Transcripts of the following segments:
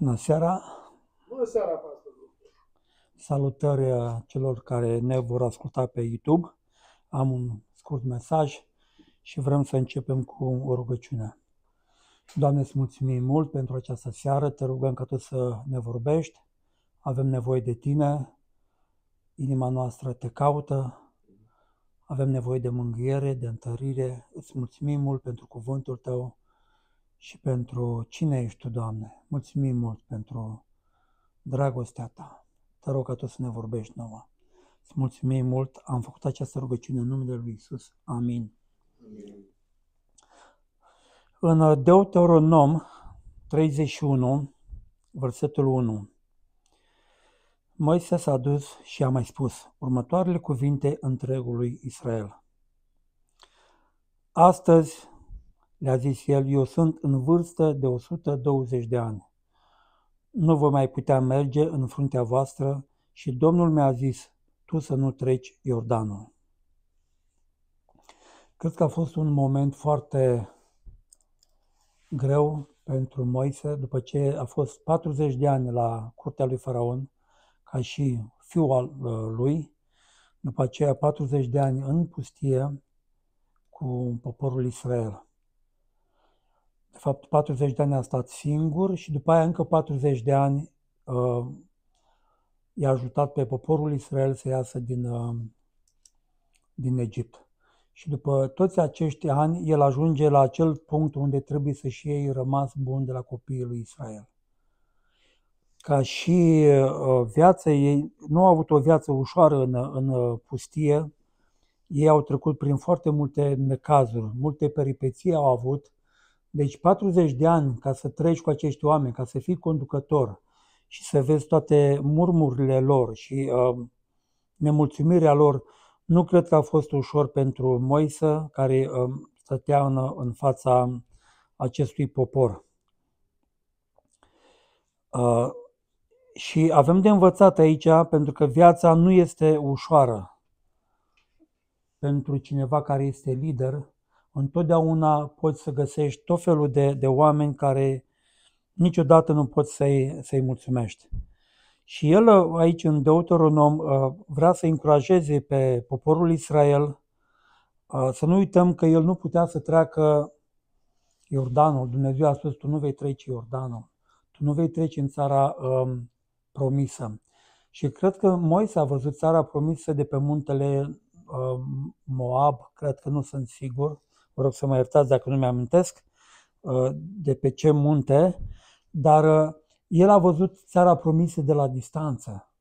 Bună seara! Bună seara, pastor! Salutări celor care ne vor asculta pe YouTube. Am un scurt mesaj și vrem să începem cu o rugăciune. Doamne, îți mulțumim mult pentru această seară. Te rugăm ca Tu să ne vorbești. Avem nevoie de Tine. Inima noastră Te caută. Avem nevoie de mângâiere, de întărire. Îți mulțumim mult pentru cuvântul Tău și pentru cine ești Tu, Doamne. Mulțumim mult pentru dragostea Ta. Te rog ca Tu să ne vorbești nouă. Îți mulțumim mult. Am făcut această rugăciune în numele Lui Iisus. Amin. Amin. În Deuteronom 31, versetul 1, Moise s-a dus și a mai spus următoarele cuvinte întregului Israel. Astăzi, le-a zis el, eu sunt în vârstă de 120 de ani. Nu voi mai putea merge în fruntea voastră și Domnul mi-a zis, tu să nu treci Iordanul. Cred că a fost un moment foarte greu pentru Moise, după ce a fost 40 de ani la curtea lui Faraon, ca și fiul al lui, după aceea 40 de ani în pustie cu poporul Israel. De fapt, 40 de ani a stat singur și după aia încă 40 de ani i-a ajutat pe poporul Israel să iasă din Egipt. Și după toți acești ani, el ajunge la acel punct unde trebuie să-și iei rămas bun de la copiii lui Israel. Ca și viața ei, nu au avut o viață ușoară în pustie, ei au trecut prin foarte multe necazuri, multe peripeții au avut. Deci 40 de ani ca să treci cu acești oameni, ca să fii conducător și să vezi toate murmurile lor și nemulțumirea lor, nu cred că a fost ușor pentru Moise, care stătea în fața acestui popor. Și avem de învățat aici, pentru că viața nu este ușoară pentru cineva care este lider. Întotdeauna poți să găsești tot felul de oameni care niciodată nu poți să-i mulțumești. Și el aici în Deuteronom vrea să încurajeze pe poporul Israel să nu uităm că el nu putea să treacă Iordanul. Dumnezeu a spus, tu nu vei trece Iordanul, tu nu vei trece în țara promisă. Și cred că Moise a văzut țara promisă de pe muntele Moab, cred că nu sunt sigur, vă rog să mă iertați dacă nu mi-amintesc de pe ce munte, dar el a văzut țara promisă de la distanță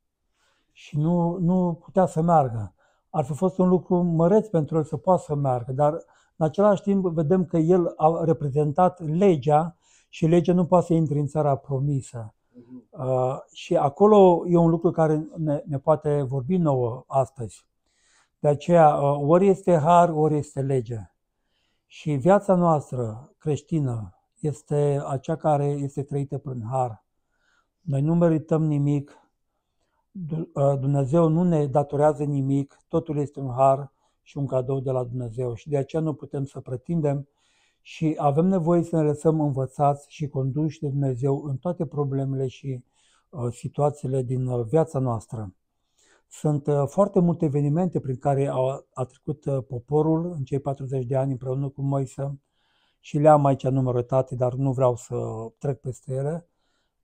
și nu putea să meargă. Ar fi fost un lucru măreț pentru el să poată să meargă, dar în același timp vedem că el a reprezentat legea și legea nu poate să intre în țara promisă. Și acolo e un lucru care ne poate vorbi nouă astăzi. De aceea, ori este har, ori este lege. Și viața noastră creștină este acea care este trăită prin har. Noi nu merităm nimic, Dumnezeu nu ne datorează nimic, totul este un har și un cadou de la Dumnezeu. Și de aceea nu putem să pretindem și avem nevoie să ne lăsăm învățați și conduși de Dumnezeu în toate problemele și situațiile din viața noastră. Sunt foarte multe evenimente prin care a trecut poporul în cei 40 de ani împreună cu Moise și le-am aici numărătate, dar nu vreau să trec peste ele,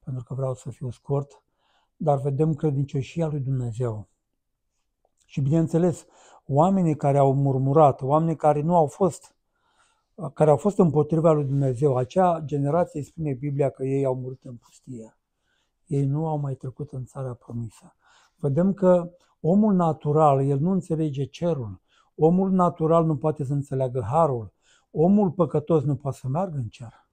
pentru că vreau să fiu scurt, dar vedem credincioșia lui Dumnezeu. Și bineînțeles, oamenii care au murmurat, oamenii care au fost împotriva lui Dumnezeu, acea generație spune Biblia că ei au murit în pustie. Ei nu au mai trecut în țara promisă. Vedem că omul natural, el nu înțelege cerul. Omul natural nu poate să înțeleagă harul. Omul păcătos nu poate să meargă în cer.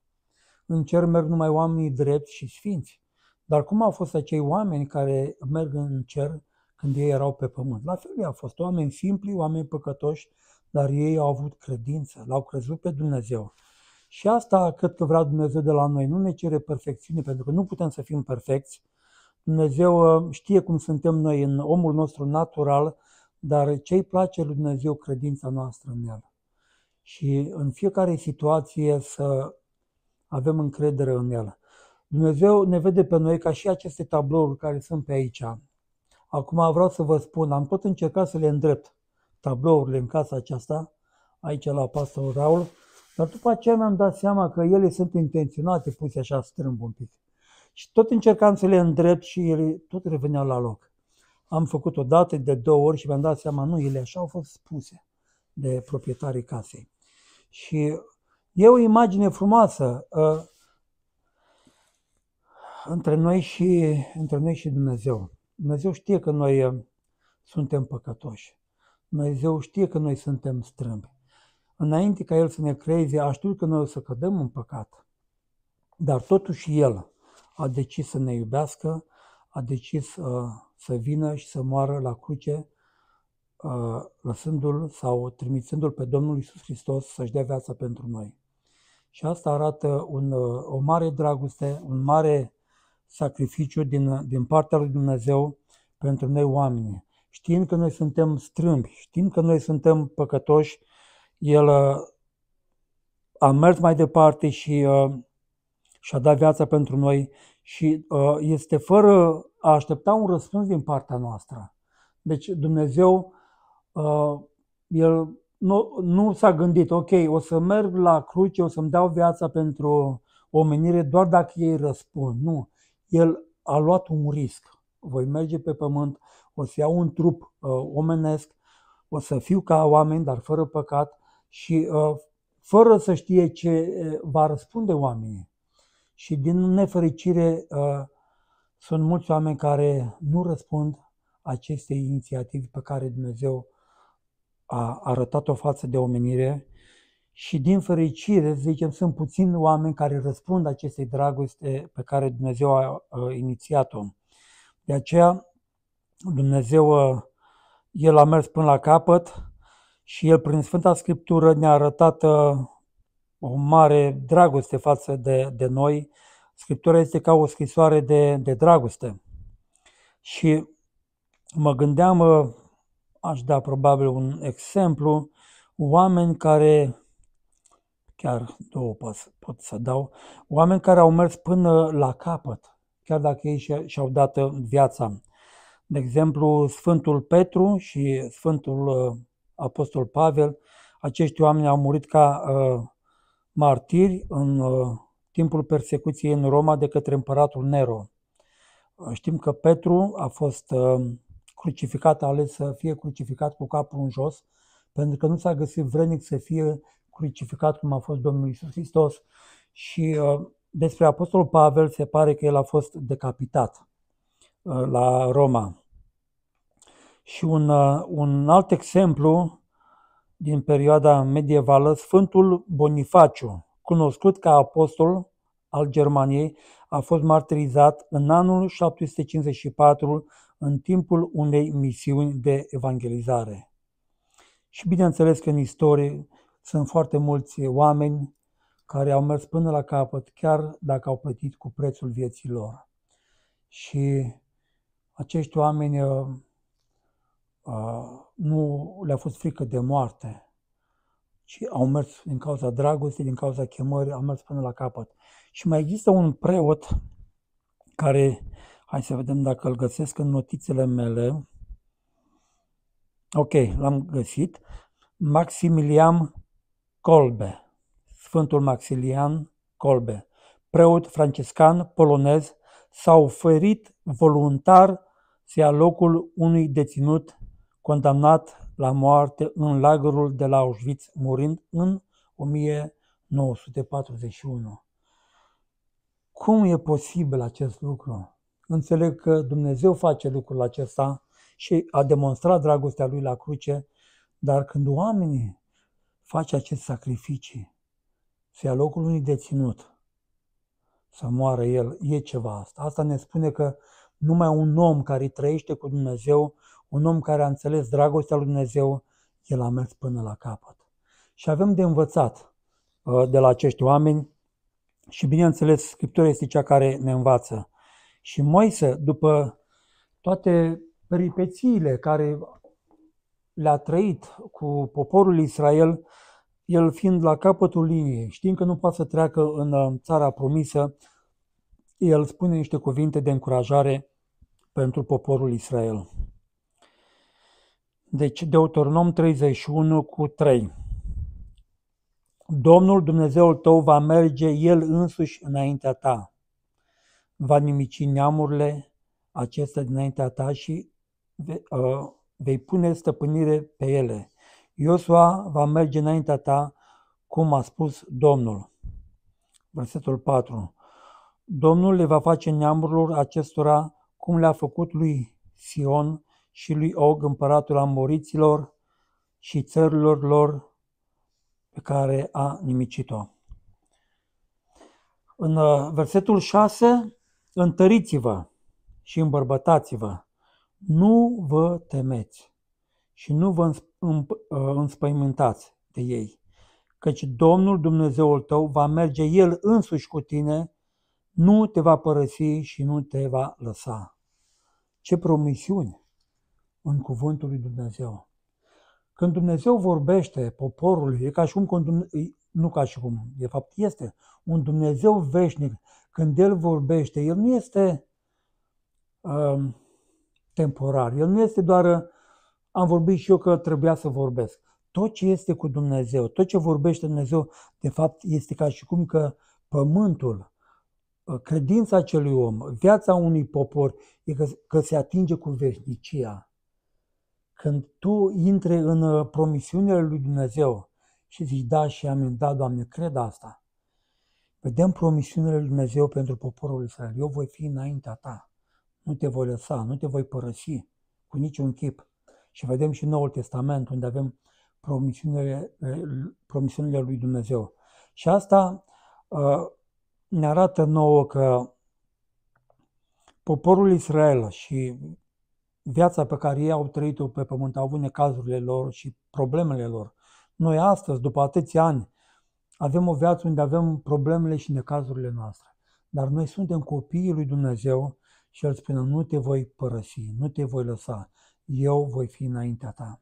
În cer merg numai oamenii drepți și sfinți. Dar cum au fost acei oameni care merg în cer când ei erau pe pământ? La fel au fost oameni simpli, oameni păcătoși, dar ei au avut credință, l-au crezut pe Dumnezeu. Și asta cred că vrea Dumnezeu de la noi. Nu ne cere perfecțiune, pentru că nu putem să fim perfecți. Dumnezeu știe cum suntem noi în omul nostru natural, dar ce îi place lui Dumnezeu, credința noastră în El. Și în fiecare situație să avem încredere în El. Dumnezeu ne vede pe noi ca și aceste tablouri care sunt pe aici. Acum vreau să vă spun, am tot încercat să le îndrept tablourile în casa aceasta, aici la pastorul Raul, dar după aceea mi-am dat seama că ele sunt intenționate, puse așa strâmb un pic. Și tot încercam să le îndrept și ele tot reveneau la loc. Am făcut o dată, de 2 ori și mi-am dat seama, nu, ele așa au fost spuse de proprietarii casei. Și e o imagine frumoasă între noi și Dumnezeu. Dumnezeu știe că noi suntem păcătoși. Dumnezeu știe că noi suntem strâmbi. Înainte ca El să ne creeze, a știut că noi o să cădem în păcat. Dar totuși El a decis să ne iubească, a decis să vină și să moară la cruce, lăsându-L sau trimițându-L pe Domnul Iisus Hristos să-și dea viața pentru noi. Și asta arată o mare dragoste, un mare sacrificiu din partea lui Dumnezeu pentru noi oameni. Știind că noi suntem strâmbi, știind că noi suntem păcătoși, El a mers mai departe și și-a dat viața pentru noi și este fără a aștepta un răspuns din partea noastră. Deci Dumnezeu, El nu s-a gândit, ok, o să merg la cruce, o să-mi dau viața pentru omenire doar dacă ei răspund. Nu, El a luat un risc. Voi merge pe pământ, o să iau un trup omenesc, o să fiu ca oameni, dar fără păcat și fără să știe ce va răspunde oamenii. Și din nefericire sunt mulți oameni care nu răspund acestei inițiativi pe care Dumnezeu a arătat-o față de omenire și din fericire, zicem, sunt puțini oameni care răspund acestei dragoste pe care Dumnezeu a inițiat-o. De aceea Dumnezeu, El a mers până la capăt și El prin Sfânta Scriptură ne-a arătat o mare dragoste față de noi. Scriptura este ca o scrisoare de dragoste. Și mă gândeam, aș da probabil un exemplu, oameni care, chiar 2 pot să dau, oameni care au mers până la capăt, chiar dacă ei și-au dat viața. De exemplu, Sfântul Petru și Sfântul Apostol Pavel, acești oameni au murit ca martiri în timpul persecuției în Roma de către împăratul Nero. Știm că Petru a fost crucificat, a ales să fie crucificat cu capul în jos, pentru că nu s-a găsit vrednic să fie crucificat cum a fost Domnul Iisus Hristos. Și despre Apostolul Pavel se pare că el a fost decapitat la Roma. Și un alt exemplu din perioada medievală, Sfântul Bonifaciu, cunoscut ca apostol al Germaniei, a fost martirizat în anul 754 în timpul unei misiuni de evangelizare. Și bineînțeles că în istorie sunt foarte mulți oameni care au mers până la capăt, chiar dacă au plătit cu prețul vieții lor. Și acești oameni nu le-a fost frică de moarte, ci au mers din cauza dragostei, din cauza chemării, au mers până la capăt. Și mai există un preot care, hai să vedem dacă îl găsesc în notițele mele. Ok, l-am găsit. Maximilian Kolbe, Sfântul Maximilian Kolbe, preot franciscan polonez, s-a oferit voluntar să ia locul unui deținut condamnat la moarte în lagărul de la Auschwitz, murind în 1941. Cum e posibil acest lucru? Înțeleg că Dumnezeu face lucrul acesta și a demonstrat dragostea Lui la cruce, dar când oamenii fac acest sacrificii, să ia locul unui deținut, să moară el, e ceva asta. Asta ne spune că numai un om care trăiește cu Dumnezeu, un om care a înțeles dragostea lui Dumnezeu, el a mers până la capăt. Și avem de învățat de la acești oameni și bineînțeles Scriptura este cea care ne învață. Și Moise, după toate peripețiile care le-a trăit cu poporul Israel, el fiind la capătul liniei, știind că nu poate să treacă în țara promisă, el spune niște cuvinte de încurajare pentru poporul Israel. Deci Deuteronom 31:3. Domnul Dumnezeul tău va merge El însuși înaintea ta, va nimici neamurile acestea dinaintea ta și vei pune stăpânire pe ele. Iosua va merge înaintea ta, cum a spus Domnul. Versetul 4. Domnul le va face neamurilor acestora cum le-a făcut lui Sion și lui Og, împăratul Amoriților, și țărilor lor pe care a nimicit-o. În versetul 6, întăriți-vă și îmbărbătați-vă, nu vă temeți și nu vă înspăimântați de ei, căci Domnul Dumnezeul tău va merge El însuși cu tine, nu te va părăsi și nu te va lăsa. Ce promisiuni în cuvântul lui Dumnezeu! Când Dumnezeu vorbește poporului, e ca și cum, nu ca și cum, de fapt este un Dumnezeu veșnic. Când El vorbește, El nu este temporar, El nu este doar, am vorbit și eu că trebuia să vorbesc. Tot ce este cu Dumnezeu, tot ce vorbește Dumnezeu, de fapt este ca și cum că pământul, credința acelui om, viața unui popor, e că se atinge cu veșnicia. Când tu intri în promisiunile lui Dumnezeu și zici da și amin, da, Doamne, cred asta. Vedem promisiunile lui Dumnezeu pentru poporul Israel. Eu voi fi înaintea ta, nu te voi lăsa, nu te voi părăsi cu niciun chip. Și vedem și Noul Testament unde avem promisiunile lui Dumnezeu. Și asta ne arată nouă că poporul Israel și viața pe care ei au trăit-o pe pământ, au avut necazurile lor și problemele lor. Noi astăzi, după atâția ani, avem o viață unde avem problemele și necazurile noastre. Dar noi suntem copiii lui Dumnezeu și El spune, nu te voi părăsi, nu te voi lăsa, eu voi fi înaintea ta.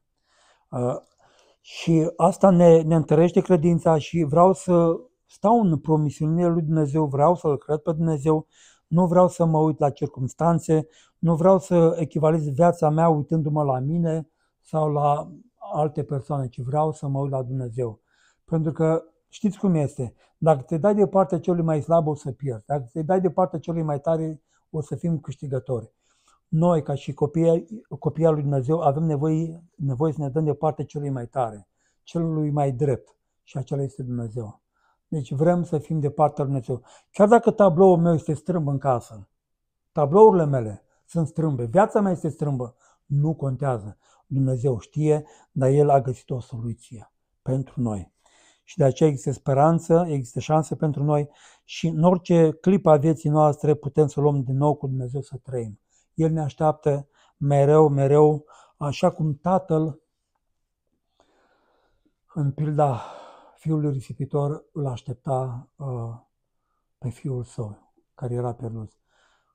Și asta ne întărește credința și vreau să stau în promisiunile lui Dumnezeu, vreau să-L cred pe Dumnezeu, nu vreau să mă uit la circumstanțe, nu vreau să echivalez viața mea uitându-mă la mine sau la alte persoane, ci vreau să mă uit la Dumnezeu. Pentru că știți cum este, dacă te dai de partea celui mai slab o să pierzi, dacă te dai de partea celui mai tare o să fim câștigători. Noi, ca și copiii lui Dumnezeu, avem nevoie să ne dăm de partea celui mai tare, celui mai drept și acela este Dumnezeu. Deci vrem să fim de partea lui Dumnezeu. Chiar dacă tabloul meu este strâmb în casă, tablourile mele sunt strâmbe, viața mea este strâmbă, nu contează. Dumnezeu știe, dar El a găsit o soluție pentru noi. Și de aceea există speranță, există șanse pentru noi și în orice clipă a vieții noastre putem să luăm din nou cu Dumnezeu să trăim. El ne așteaptă mereu, mereu, așa cum Tatăl, în pilda fiului risipitor, îl aștepta pe fiul său, care era pierdut.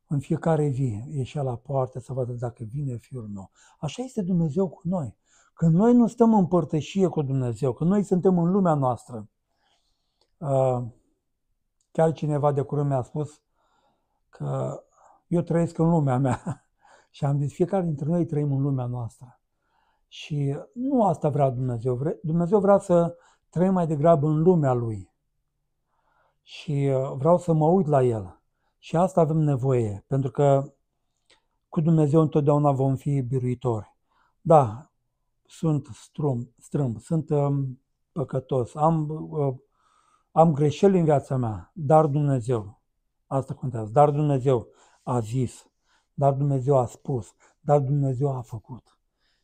În fiecare zi ieșea la poartă să vadă dacă vine fiul meu. Așa este Dumnezeu cu noi. Când noi nu stăm în părtășie cu Dumnezeu, când noi suntem în lumea noastră, chiar cineva de curând mi-a spus că eu trăiesc în lumea mea și am zis, fiecare dintre noi trăim în lumea noastră. Și nu asta vrea Dumnezeu. Dumnezeu vrea să trăim mai degrabă în lumea Lui. Și vreau să mă uit la El. Și asta avem nevoie, pentru că cu Dumnezeu întotdeauna vom fi biruitori. Da, sunt strâmb, sunt păcătos, am greșeli în viața mea, dar Dumnezeu, asta contează, dar Dumnezeu a zis, dar Dumnezeu a spus, dar Dumnezeu a făcut.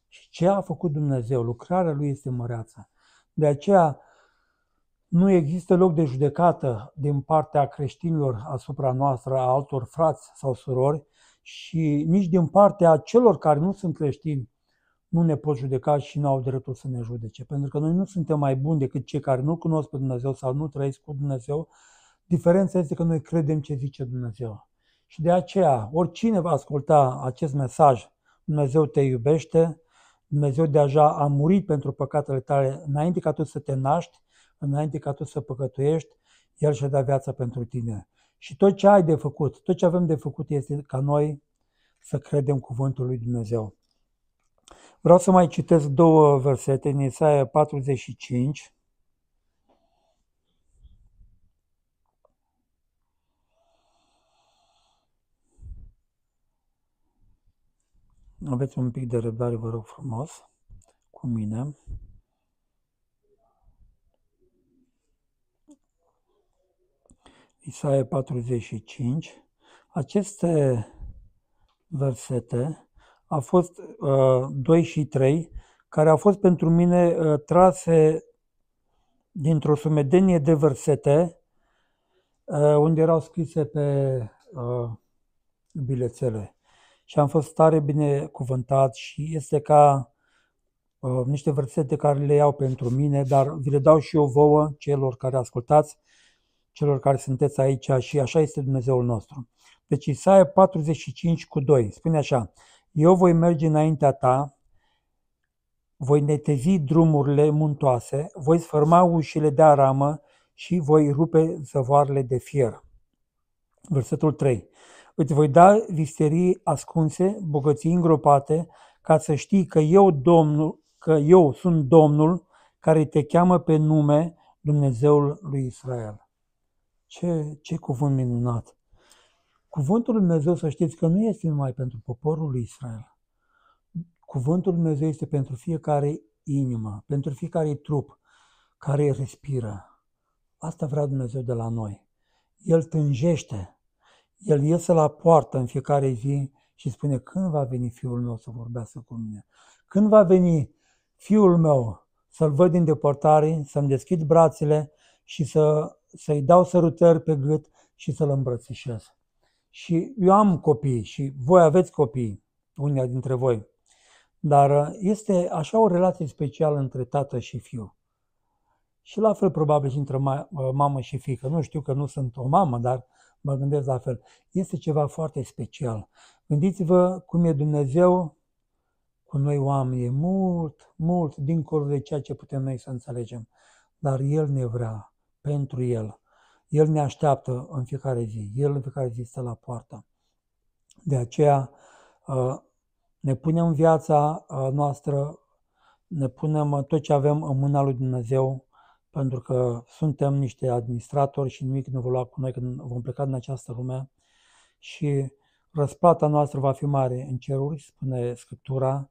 Și ce a făcut Dumnezeu? Lucrarea Lui este măreață. De aceea nu există loc de judecată din partea creștinilor asupra noastră, a altor frați sau surori și nici din partea celor care nu sunt creștini nu ne pot judeca și nu au dreptul să ne judece. Pentru că noi nu suntem mai buni decât cei care nu cunosc pe Dumnezeu sau nu trăiesc cu Dumnezeu. Diferența este că noi credem ce zice Dumnezeu. Și de aceea, oricine va asculta acest mesaj, Dumnezeu te iubește, Dumnezeu deja a murit pentru păcatele tale înainte ca tu să te naști, înainte ca tu să păcătuiești, El și-a dat viața pentru tine. Și tot ce ai de făcut, tot ce avem de făcut este ca noi să credem cuvântul lui Dumnezeu. Vreau să mai citesc două versete în Isaia 45. Aveți un pic de răbdare, vă rog frumos, cu mine. Isaia 45. Aceste versete au fost 2 și 3, care au fost pentru mine trase dintr-o sumedenie de versete unde erau scrise pe bilețele. Și am fost tare binecuvântat și este ca niște versete care le iau pentru mine, dar vi le dau și eu vouă, celor care ascultați, celor care sunteți aici, și așa este Dumnezeul nostru. Deci Isaia 45:2 spune așa: eu voi merge înaintea ta, voi netezi drumurile muntoase, voi sfărma ușile de aramă și voi rupe zăvoarele de fier. Versetul 3. Îți voi da visterii ascunse, bogății îngropate, ca să știi că eu sunt Domnul care te cheamă pe nume, Dumnezeul lui Israel. Ce cuvânt minunat! Cuvântul lui Dumnezeu, să știți că nu este numai pentru poporul lui Israel. Cuvântul lui Dumnezeu este pentru fiecare inimă, pentru fiecare trup care respiră. Asta vrea Dumnezeu de la noi. El tânjește, El iese la poartă în fiecare zi și spune: când va veni Fiul meu să vorbească cu mine? Când va veni Fiul meu să-L văd din depărtare, să-mi deschid brațele și să-i dau sărutări pe gât și să-L îmbrățișez? Și eu am copii și voi aveți copii, unii dintre voi, dar este așa o relație specială între tată și fiu. Și la fel probabil și între mamă și fiică. Nu știu că nu sunt o mamă, dar mă gândesc la fel. Este ceva foarte special. Gândiți-vă cum e Dumnezeu cu noi oameni. E mult, mult dincolo de ceea ce putem noi să înțelegem. Dar El ne vrea pentru El. El ne așteaptă în fiecare zi. El în fiecare zi stă la poartă. De aceea ne punem viața noastră, ne punem tot ce avem în mâna lui Dumnezeu, pentru că suntem niște administratori și nimic nu va lua cu noi când vom pleca din această lume și răsplata noastră va fi mare în ceruri, spune Scriptura,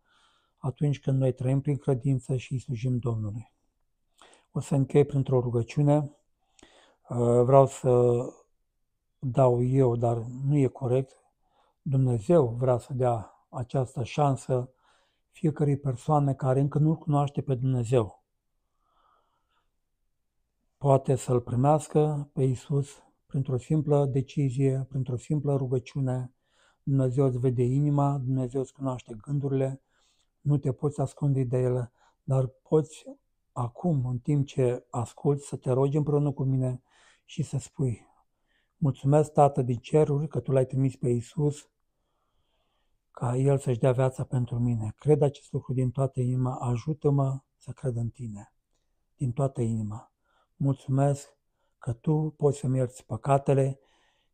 atunci când noi trăim prin credință și îi slujim Domnului. O să închei printr-o rugăciune. Vreau să dau eu, dar nu e corect. Dumnezeu vrea să dea această șansă fiecărei persoane care încă nu-L cunoaște pe Dumnezeu. Poate să-L primească pe Iisus printr-o simplă decizie, printr-o simplă rugăciune. Dumnezeu îți vede inima, Dumnezeu îți cunoaște gândurile, nu te poți ascunde de ele, dar poți acum, în timp ce asculți, să te rogi împreună cu mine și să spui: mulțumesc, Tată din ceruri, că Tu L-ai trimis pe Iisus ca El să-și dea viața pentru mine. Cred acest lucru din toată inima, ajută-mă să cred în Tine, din toată inima. Mulțumesc că Tu poți să-mi ierți păcatele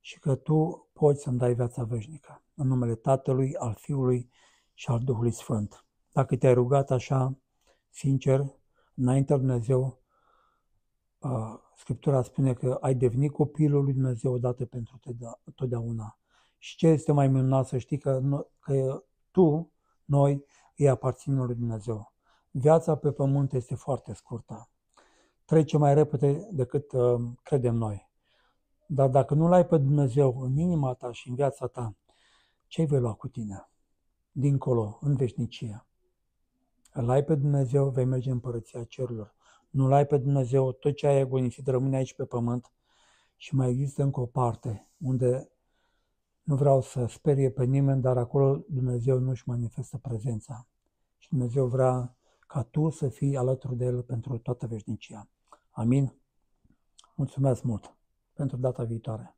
și că Tu poți să-mi dai viața veșnică. În numele Tatălui, al Fiului și al Duhului Sfânt. Dacă te-ai rugat așa, sincer, înaintea lui Dumnezeu, Scriptura spune că ai devenit copilul lui Dumnezeu odată pentru totdeauna. Și ce este mai minunat să știi că noi îi aparținem lui Dumnezeu. Viața pe pământ este foarte scurtă. Trece mai repede decât credem noi. Dar dacă nu l-ai pe Dumnezeu în inima ta și în viața ta, ce vei lua cu tine? Dincolo, în veșnicie. Îl ai pe Dumnezeu, vei merge în împărăția cerurilor. Nu l-ai pe Dumnezeu, tot ce ai agonisit rămâne aici pe pământ și mai există încă o parte unde nu vreau să sperie pe nimeni, dar acolo Dumnezeu nu-și manifestă prezența. Și Dumnezeu vrea ca tu să fii alături de El pentru toată veșnicia. Amin? Mulțumesc mult pentru data viitoare.